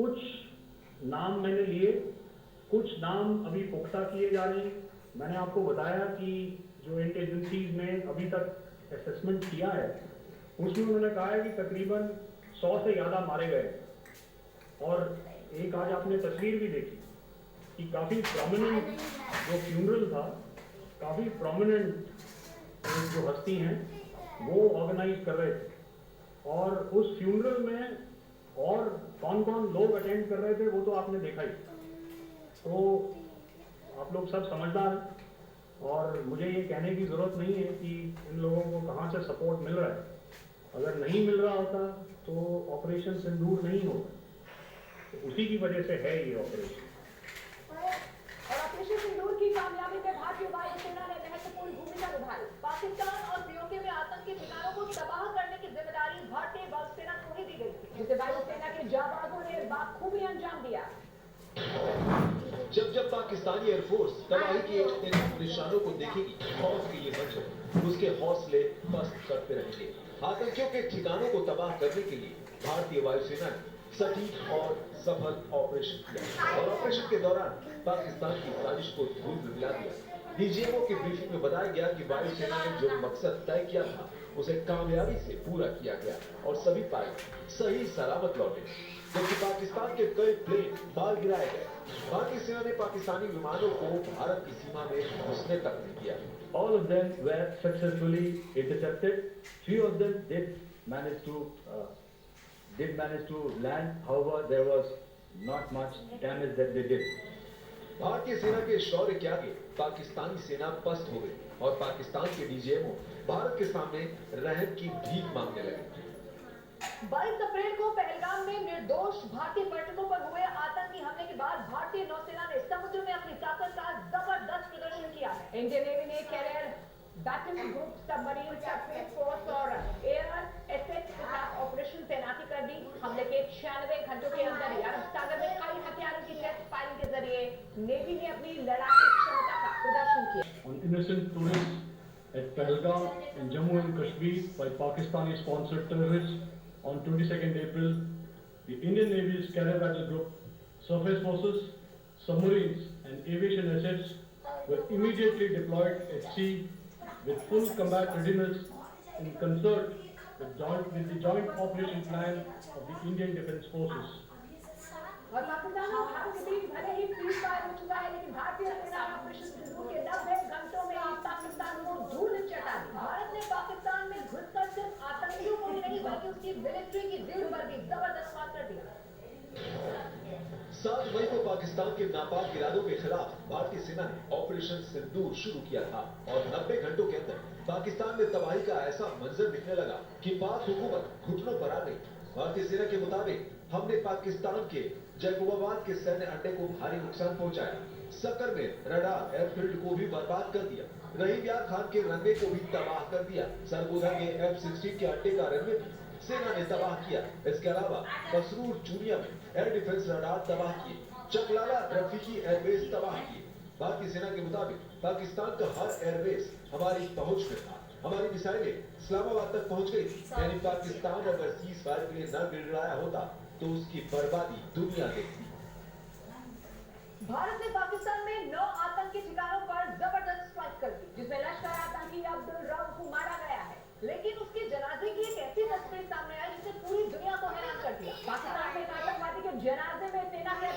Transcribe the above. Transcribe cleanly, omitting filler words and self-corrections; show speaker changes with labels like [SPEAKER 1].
[SPEAKER 1] कुछ नाम मैंने लिए, कुछ नाम अभी पुख्ता किए जा रहे हैं। मैंने आपको बताया कि जो एजेंसीज ने अभी तक असेसमेंट किया है उसमें उन्होंने कहा है कि तकरीबन 100 से ज़्यादा मारे गए। और एक आज आपने तस्वीर भी देखी कि काफ़ी प्रोमिनेंट जो फ्यूनरल था, काफ़ी प्रोमिनेंट जो हस्ती हैं वो ऑर्गेनाइज कर रहे थे। और उस फ्यूनरल में और कौन कौन लोग अटेंड कर रहे थे वो तो आपने देखा ही। तो आप लोग सब समझदार हैं और मुझे ये कहने की ज़रूरत नहीं है कि इन लोगों को कहाँ से सपोर्ट मिल रहा है। अगर नहीं मिल रहा होता तो ऑपरेशन सिंदूर नहीं होता, तो उसी की वजह से है ये ऑपरेशन।
[SPEAKER 2] और ऑपरेशन सिंदूर की कामयाबी में भारतीय वायुसेना ने महत्वपूर्ण भूमिका निभाई। पाकिस्तान और पीओके में आतंकी ठिकानों को तबाह करने की जिम्मेदारी भारतीय वायुसेना को ही दी गई थी, जिसे वायुसेना के जाबाजों ने बाखूबी अंजाम दिया।
[SPEAKER 3] जब जब पाकिस्तानी एयरफोर्स तबाही के इन निशानों को देखेगी, खौफ के ये बच्चों उसके हौसले पस्त करते रहेंगे। आतंकियों के ठिकानों को तबाह करने के लिए भारतीय वायुसेना ने सटीक और सफल ऑपरेशन किया और ऑपरेशन के दौरान पाकिस्तान की साजिश को धूल में मिला दिया। डीजीएमओ की ब्रीफिंग में बताया गया कि वायुसेना ने जो मकसद तय किया था उसे कामयाबी से पूरा किया गया और सभी पायलट सही सलामत लौटे, जबकि पाकिस्तान के कई प्लेन मार गिराए गए। भारतीय सेना ने पाकिस्तानी विमानों को भारत की सीमा में घुसने तक नहीं किया।
[SPEAKER 1] All of them were successfully intercepted. Few of them did manage to land. However, there was not much damage that they did.
[SPEAKER 3] भारतीय सेना के शौर्य के आगे पाकिस्तानी सेना पस्त हो गई और पाकिस्तान के डीजीएमओ भारत के सामने रहम की भीख मांगने लगे।
[SPEAKER 2] 22 अप्रैल को पहलगाम में निर्दोष भारतीय पर्यटकों पर हुए आतंकी हमले के बाद भारतीय नौसेना ने समुद्र में अपनी ताकत का जबरदस्त प्रदर्शन किया है। इंडियन नेवी ने carrier battle group submarine surface force और एयर एसेट के साथ ऑपरेशन तैनाती कर दी। हमले के 96 घंटों के अंदर ही अरब सागर में कई हथियारों की टेस्ट फायरिंग के जरिए नेवी ने अपनी लड़ाकू क्षमता का प्रदर्शन किया।
[SPEAKER 1] On innocent tourists at Pahalgam in Jammu and Kashmir by Pakistani-sponsored terrorists on 22nd April, the Indian Navy's Carrier Battle Group, surface forces, submarines, and aviation assets were immediately deployed at sea with full combat readiness in concert with the joint operation plan of the Indian Defence Forces.
[SPEAKER 2] और पाकिस्तान और भारत के बीच भले he cease fire हो चुका है, लेकिन भारतीय सेना ने ऑपरेशन सिंदूर के 90 घंटों में ही पाकिस्तान को धूल चटा दी। भारत ने पाकिस्तान में घुसकर सिर्फ आतंकियों को ही नहीं बल्कि उसकी मिलिट्री की रीढ़ पर भी जबरदस्त मार कर दिया।
[SPEAKER 3] 7 मई को पाकिस्तान के नापाक इरादों के खिलाफ भारतीय सेना ने ऑपरेशन सिंदूर शुरू किया था और 90 घंटों के अंदर पाकिस्तान में तबाही का ऐसा मंजर दिखने लगा कि पाक हुकूमत घुटनों पर आ गई। भारतीय सेना के मुताबिक हमने पाकिस्तान के जैकोबाबाद के सैन्य अड्डे को भारी नुकसान पहुंचाया, सक्कर में रडार एयरफील्ड को भी बर्बाद कर दिया, रहीम यार खान के रनवे को भी तबाह कर दिया, सरगोधा के F-16 के अड्डे का रनवे भी सेना ने तबाह किया। इसके अलावा मसरूर चूनिया में एयर डिफेंस रडार तबाह किए, चकलाला रफीकी एयरबेस तबाह किए। भारतीय सेना के मुताबिक पाकिस्तान का हर एयरबेस हमारी पहुंच में था, हमारी मिसाइलें इस्लामाबाद तक पहुंच गई थी। यानी पाकिस्तान अगर सीज फायर के लिए न गिड़गिड़ाया होता तो उसकी बर्बादी दुनिया देखती।
[SPEAKER 2] भारत ने पाकिस्तान में 9 आतंकी ठिकानों पर जबरदस्त स्ट्राइक कर दी, जिसमें लश्कर आतंकी अब्दुल रऊफ को मारा गया है। लेकिन उसके जनाजे की एक ऐसी तस्वीर सामने आई जिसने पूरी दुनिया को हैरान कर दिया। पाकिस्तान में एक आतंकवादी के जनाजे में सेना के